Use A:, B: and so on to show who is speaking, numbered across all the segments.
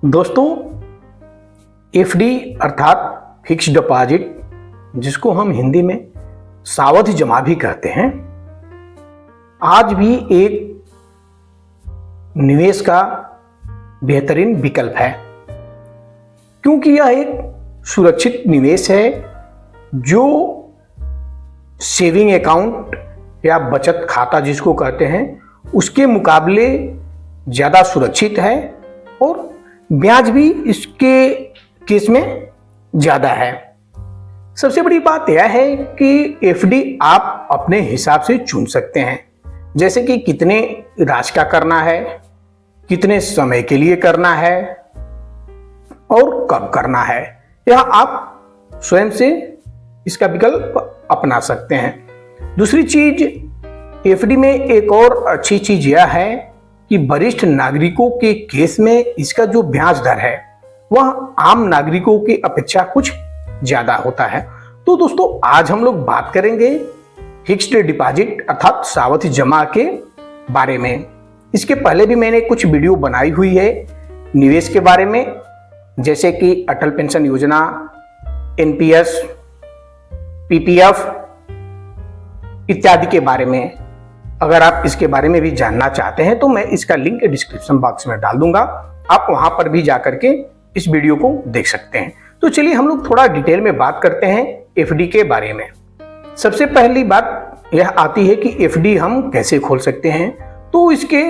A: दोस्तों, एफडी अर्थात fixed deposit, जिसको हम हिंदी में सावधि जमा भी कहते हैं, आज भी एक निवेश का बेहतरीन विकल्प है, क्योंकि यह एक सुरक्षित निवेश है जो सेविंग अकाउंट या बचत खाता जिसको कहते हैं उसके मुकाबले ज़्यादा सुरक्षित है और ब्याज भी इसके केस में ज़्यादा है। सबसे बड़ी बात यह है कि एफडी आप अपने हिसाब से चुन सकते हैं, जैसे कि कितने राशि का करना है, कितने समय के लिए करना है और कब करना है। यह आप स्वयं से इसका विकल्प अपना सकते हैं। दूसरी चीज, एफडी में एक और अच्छी चीज यह है कि वरिष्ठ नागरिकों के केस में इसका जो ब्याज दर है वह आम नागरिकों की अपेक्षा कुछ ज्यादा होता है। तो दोस्तों, आज हम लोग बात करेंगे फिक्स्ड डिपॉजिट अर्थात सावधि जमा के बारे में। इसके पहले भी मैंने कुछ वीडियो बनाई हुई है निवेश के बारे में, जैसे कि अटल पेंशन योजना, एनपीएस, पीपीएफ इत्यादि के बारे में। अगर आप इसके बारे में भी जानना चाहते हैं तो मैं इसका लिंक डिस्क्रिप्शन बॉक्स में डाल दूंगा, आप वहां पर भी जाकर के इस वीडियो को देख सकते हैं। तो चलिए हम लोग थोड़ा डिटेल में बात करते हैं एफडी के बारे में। सबसे पहली बात यह आती है कि एफडी हम कैसे खोल सकते हैं। तो इसके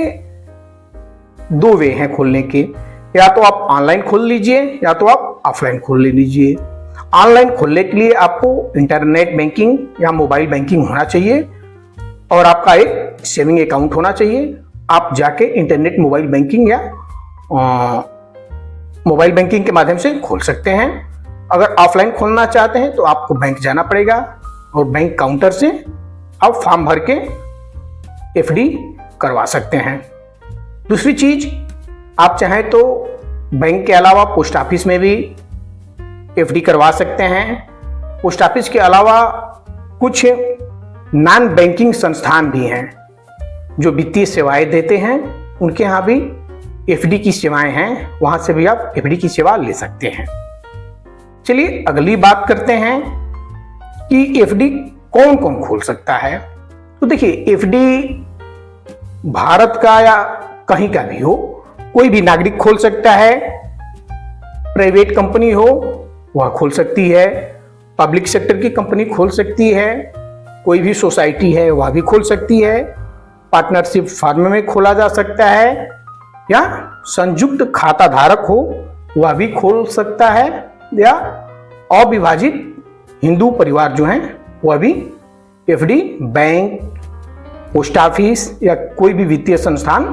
A: दो वे हैं खोलने के, या तो आप ऑनलाइन खोल लीजिए या तो आप ऑफलाइन खोल लीजिए। ऑनलाइन खोलने के लिए आपको इंटरनेट बैंकिंग या मोबाइल बैंकिंग होना चाहिए और आपका एक सेविंग अकाउंट होना चाहिए। आप जाके इंटरनेट मोबाइल बैंकिंग या मोबाइल बैंकिंग के माध्यम से खोल सकते हैं। अगर ऑफलाइन खोलना चाहते हैं तो आपको बैंक जाना पड़ेगा और बैंक काउंटर से आप फॉर्म भर के एफडी करवा सकते हैं। दूसरी चीज, आप चाहें तो बैंक के अलावा पोस्ट ऑफिस में भी एफडी करवा सकते हैं। पोस्ट ऑफिस के अलावा कुछ नॉन बैंकिंग संस्थान भी हैं जो वित्तीय सेवाएं देते हैं, उनके यहाँ भी एफडी की सेवाएं हैं, वहां से भी आप एफडी की सेवा ले सकते हैं। चलिए अगली बात करते हैं कि एफडी कौन कौन खोल सकता है। तो देखिए, एफडी भारत का या कहीं का भी हो, कोई भी नागरिक खोल सकता है। प्राइवेट कंपनी हो वह खोल सकती है, पब्लिक सेक्टर की कंपनी खोल सकती है, कोई भी सोसाइटी है वह भी खोल सकती है, पार्टनरशिप फर्म में खोला जा सकता है, या संयुक्त खाता धारक हो वह भी खोल सकता है, या अविभाजित हिंदू परिवार जो हैं वह भी एफडी बैंक, पोस्ट ऑफिस या कोई भी वित्तीय संस्थान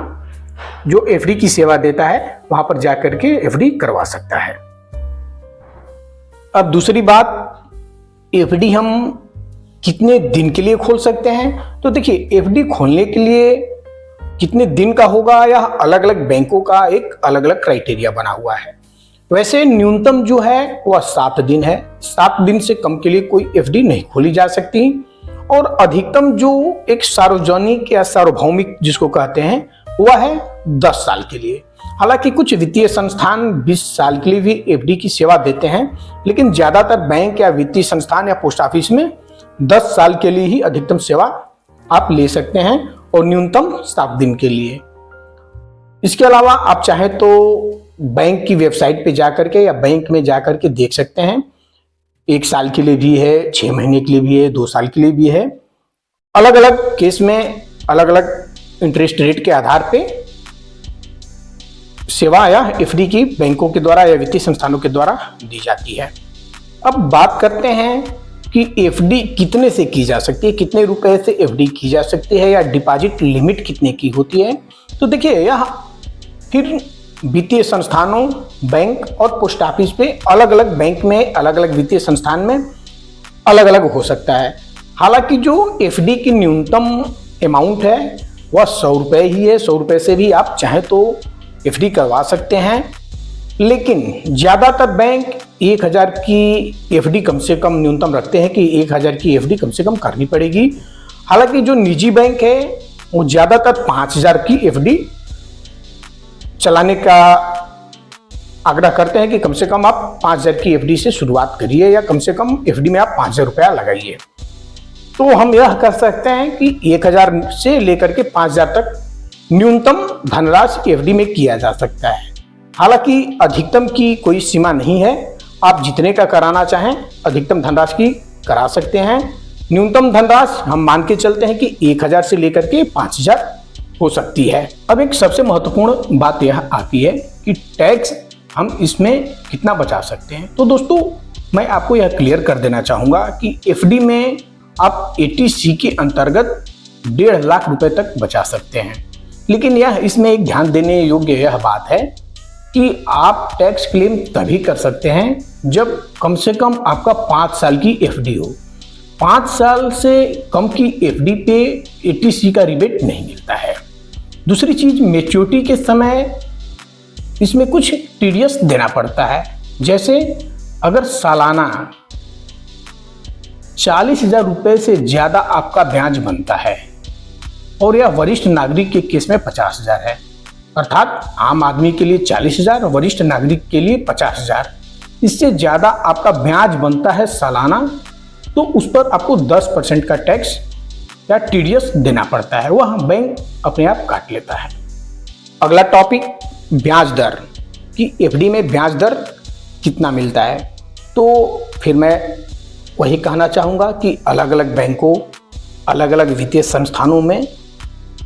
A: जो एफडी की सेवा देता है वहां पर जाकर के एफडी करवा सकता है। अब दूसरी बात, एफडी हम कितने दिन के लिए खोल सकते हैं। तो देखिए, एफडी खोलने के लिए कितने दिन का होगा या अलग अलग बैंकों का एक अलग अलग क्राइटेरिया बना हुआ है। वैसे न्यूनतम जो है वह 7 दिन है। 7 दिन से कम के लिए कोई एफडी नहीं खोली जा सकती, और अधिकतम जो एक सार्वजनिक या सार्वभौमिक जिसको कहते हैं वह है 10 साल के लिए। हालांकि कुछ वित्तीय संस्थान 20 साल के लिए भी एफडी की सेवा देते हैं, लेकिन ज्यादातर बैंक या वित्तीय संस्थान या पोस्ट ऑफिस में 10 साल के लिए ही अधिकतम सेवा आप ले सकते हैं और न्यूनतम 7 दिन के लिए। इसके अलावा आप चाहें तो बैंक की वेबसाइट पे जाकर के या बैंक में जाकर के देख सकते हैं। 1 साल के लिए भी है, 6 महीने के लिए भी है, 2 साल के लिए भी है। अलग अलग केस में अलग अलग इंटरेस्ट रेट के आधार पे सेवा या एफडी की बैंकों के द्वारा या वित्तीय संस्थानों के द्वारा दी जाती है। अब बात करते हैं कि एफडी कितने से की जा सकती है, कितने रुपए से एफडी की जा सकती है, या डिपॉजिट लिमिट कितने की होती है। तो देखिए, यह फिर वित्तीय संस्थानों, बैंक और पोस्ट ऑफिस पे अलग अलग बैंक में, अलग अलग वित्तीय संस्थान में अलग अलग हो सकता है। हालांकि जो एफडी की न्यूनतम अमाउंट है वह 100 रुपये ही है। 100 रुपये से भी आप चाहें तो एफडी करवा सकते हैं, लेकिन ज्यादातर बैंक 1000 की एफडी कम से कम न्यूनतम रखते हैं कि 1000 की एफडी कम से कम करनी पड़ेगी। हालांकि जो निजी बैंक है वो ज्यादातर 5000 की एफडी चलाने का आग्रह करते हैं कि कम से कम आप 5,000 की एफडी से शुरुआत करिए या कम से कम एफडी में आप 5,000 रुपया लगाइए। तो हम यह कर सकते हैं कि 1,000 से लेकर के 5,000 तक न्यूनतम धनराशि एफडी में किया जा सकता है। हालांकि अधिकतम की कोई सीमा नहीं है, आप जितने का कराना चाहें अधिकतम धनराशि की करा सकते हैं। न्यूनतम धनराशि हम मान के चलते हैं कि 1,000 से लेकर के 5,000 हो सकती है। अब एक सबसे महत्वपूर्ण बात यह आती है कि टैक्स हम इसमें कितना बचा सकते हैं। तो दोस्तों मैं आपको यह क्लियर कर देना चाहूँगा कि एफडी में आप 80C के अंतर्गत 1.5 लाख रुपए तक बचा सकते हैं। लेकिन यह इसमें एक ध्यान देने योग्य यह बात है कि आप टैक्स क्लेम तभी कर सकते हैं जब कम से कम आपका 5 साल की एफडी हो। 5 साल से कम की एफडी पे 80C का रिबेट नहीं मिलता है। दूसरी चीज, मैच्योरिटी के समय इसमें कुछ टीडीएस देना पड़ता है। जैसे अगर सालाना 40,000 रुपए से ज्यादा आपका ब्याज बनता है और यह वरिष्ठ नागरिक के केस में 50,000 है, अर्थात आम आदमी के लिए 40,000 और वरिष्ठ नागरिक के लिए 50,000, इससे ज्यादा आपका ब्याज बनता है सालाना, तो उस पर आपको 10% का टैक्स या टीडीएस देना पड़ता है, वह बैंक अपने आप काट लेता है। अगला टॉपिक ब्याज दर कि एफडी में ब्याज दर कितना मिलता है। तो फिर मैं वही कहना चाहूँगा कि अलग अलग बैंकों, अलग अलग वित्तीय संस्थानों में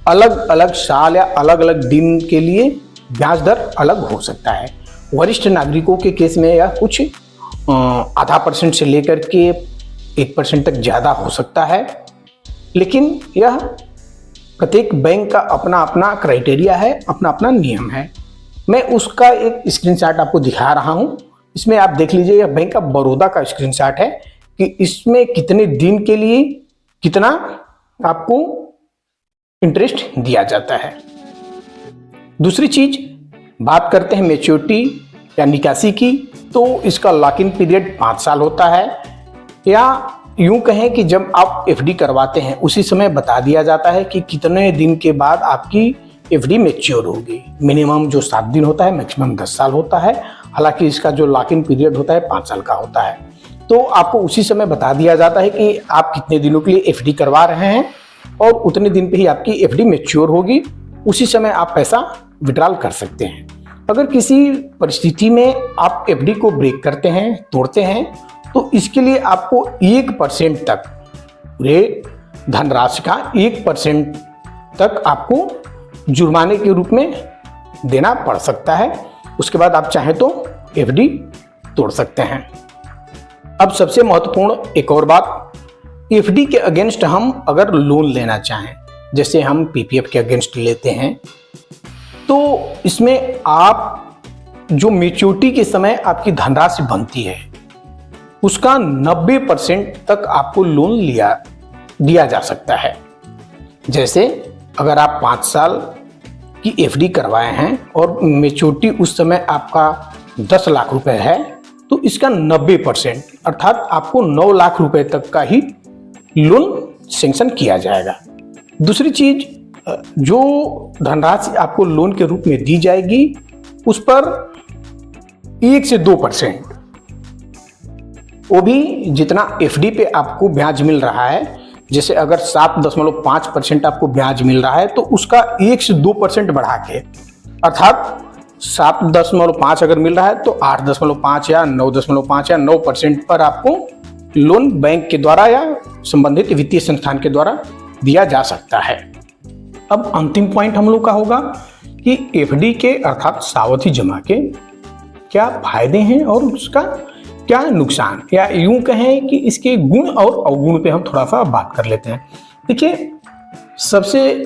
A: अलग अलग साल या अलग अलग दिन के लिए ब्याज दर अलग हो सकता है। वरिष्ठ नागरिकों के केस में यह कुछ 0.5% से लेकर के 1% तक ज़्यादा हो सकता है, लेकिन यह प्रत्येक बैंक का अपना अपना क्राइटेरिया है, अपना अपना नियम है। मैं उसका एक स्क्रीनशॉट आपको दिखा रहा हूं। इसमें आप देख लीजिए, यह बैंक ऑफ बड़ौदा का स्क्रीनशॉट है कि इसमें कितने दिन के लिए कितना आपको इंटरेस्ट दिया जाता है। दूसरी चीज, बात करते हैं मैच्योरिटी या निकासी की, तो इसका लॉक इन पीरियड 5 साल होता है, या यूं कहें कि जब आप एफडी करवाते हैं उसी समय बता दिया जाता है कि कितने दिन के बाद आपकी एफडी मैच्योर होगी। मिनिमम जो 7 दिन होता है, मैक्सिमम 10 साल होता है। हालांकि इसका जो लॉक इन पीरियड होता है 5 साल का होता है। तो आपको उसी समय बता दिया जाता है कि आप कितने दिनों के लिए एफडी करवा रहे हैं और उतने दिन पे ही आपकी एफडी मैच्योर होगी। उसी समय आप पैसा विड्रॉल कर सकते हैं। अगर किसी परिस्थिति में आप एफडी को ब्रेक करते हैं, तोड़ते हैं, तो इसके लिए आपको 1% तक, पूरे धनराशि का 1% तक आपको जुर्माने के रूप में देना पड़ सकता है। उसके बाद आप चाहें तो एफडी तोड़ सकते हैं। अब सबसे महत्वपूर्ण एक और बात, एफडी के अगेंस्ट हम अगर लोन लेना चाहें, जैसे हम पीपीएफ के अगेंस्ट लेते हैं, तो इसमें आप जो मैच्योरिटी के समय आपकी धनराशि बनती है उसका 90% तक आपको लोन दिया जा सकता है। जैसे अगर आप 5 साल की एफडी करवाए हैं और मैच्योरिटी उस समय आपका 10 लाख रुपए है, तो इसका 90% अर्थात आपको 9 लाख रुपए तक का ही लोन सैंक्शन किया जाएगा। दूसरी चीज, जो धनराशि आपको लोन के रूप में दी जाएगी उस पर 1 से 2%, वो भी जितना एफडी पे आपको ब्याज मिल रहा है, जैसे अगर 7.5% आपको ब्याज मिल रहा है तो उसका 1 से 2% बढ़ा के, अर्थात 7.5 अगर मिल रहा है तो 8.5 या 9.5 या 9% पर आपको लोन बैंक के द्वारा या संबंधित वित्तीय संस्थान के द्वारा दिया जा सकता है। अब अंतिम पॉइंट हम लोग का होगा कि एफडी के अर्थात सावधि जमा के क्या फायदे हैं और उसका क्या नुकसान, या यूं कहें कि इसके गुण और अवगुण पे हम थोड़ा सा बात कर लेते हैं। देखिए, सबसे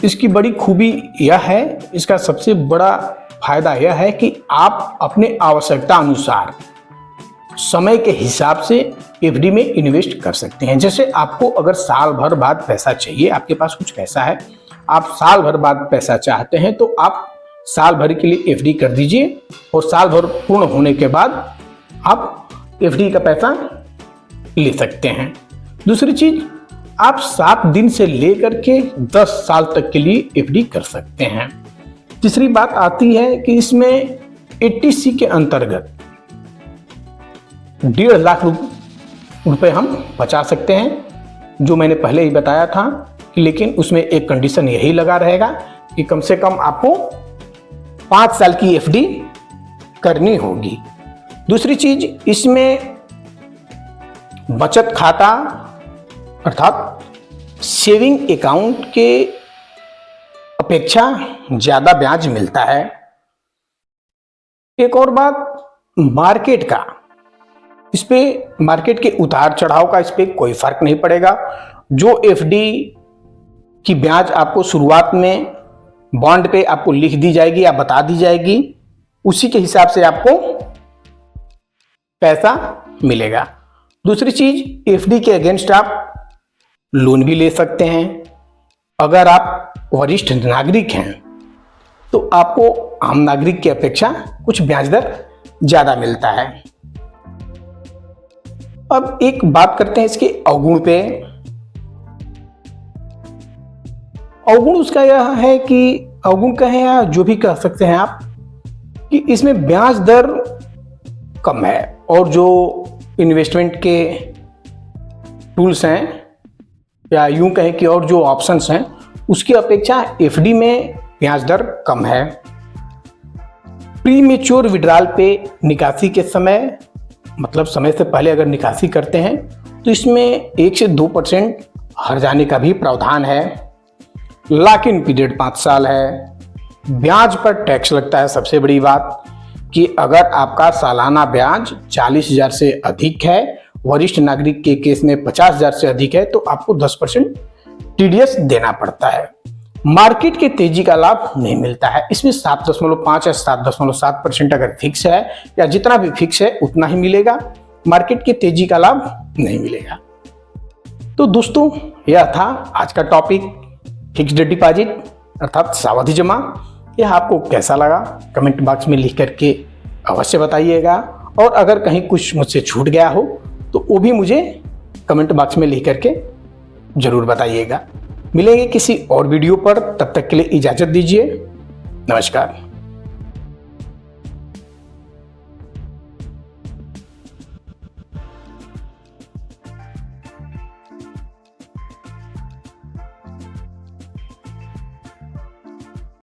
A: इसकी बड़ी खूबी यह है, इसका सबसे बड़ा फायदा यह है कि आप अपने आवश्यकता अनुसार समय के हिसाब से एफडी में इन्वेस्ट कर सकते हैं। जैसे आपको अगर साल भर बाद पैसा चाहिए, आपके पास कुछ पैसा है, आप साल भर बाद पैसा चाहते हैं, तो आप साल भर के लिए एफडी कर दीजिए और साल भर पूर्ण होने के बाद आप एफडी का पैसा ले सकते हैं। दूसरी चीज, आप 7 दिन से लेकर के 10 साल तक के लिए एफडी कर सकते हैं। तीसरी बात आती है कि इसमें 80C के अंतर्गत 1.5 लाख रुपए हम बचा सकते हैं, जो मैंने पहले ही बताया था कि, लेकिन उसमें एक कंडीशन यही लगा रहेगा कि कम से कम आपको 5 साल की एफडी करनी होगी। दूसरी चीज, इसमें बचत खाता अर्थात सेविंग अकाउंट के अपेक्षा ज्यादा ब्याज मिलता है। एक और बात, मार्केट का, इस पे मार्केट के उतार चढ़ाव का इस पे कोई फर्क नहीं पड़ेगा। जो एफडी की ब्याज आपको शुरुआत में बॉन्ड पे आपको लिख दी जाएगी या बता दी जाएगी, उसी के हिसाब से आपको पैसा मिलेगा। दूसरी चीज, एफडी के अगेंस्ट आप लोन भी ले सकते हैं। अगर आप वरिष्ठ नागरिक हैं तो आपको आम नागरिक की अपेक्षा कुछ ब्याज दर ज्यादा मिलता है। अब एक बात करते हैं इसके अवगुण पे। अवगुण उसका यह है कि, अवगुण कहें या जो भी कह सकते हैं आप, कि इसमें ब्याज दर कम है और जो इन्वेस्टमेंट के टूल्स हैं या यूं कहें कि और जो ऑप्शंस हैं उसकी अपेक्षा एफडी में ब्याज दर कम है। प्रीमेच्योर विड्रॉल पे निकासी के समय, मतलब समय से पहले अगर निकासी करते हैं तो इसमें 1 से 2% हर जाने का भी प्रावधान है। लॉक इन पीरियड 5 साल है। ब्याज पर टैक्स लगता है। सबसे बड़ी बात कि अगर आपका सालाना ब्याज 40,000 से अधिक है, वरिष्ठ नागरिक के केस में 50,000 से अधिक है, तो आपको 10% टीडीएस देना पड़ता है। मार्केट के तेजी का लाभ नहीं मिलता है। इसमें 7.5 या 7.7% अगर फिक्स है या जितना भी फिक्स है उतना ही मिलेगा। मार्केट के तेजी का लाभ नहीं मिलेगा। तो दोस्तों, यह था आज का टॉपिक, फिक्स्ड डिपॉजिट अर्थात सावधि जमा। यह आपको कैसा लगा कमेंट बॉक्स में लिख करके अवश्य बताइएगा, और अगर कहीं कुछ मुझसे छूट गया हो तो वो भी मुझे कमेंट बॉक्स में लिख करके जरूर बताइएगा। मिलेंगे किसी और वीडियो पर, तब तक के लिए इजाजत दीजिए। नमस्कार।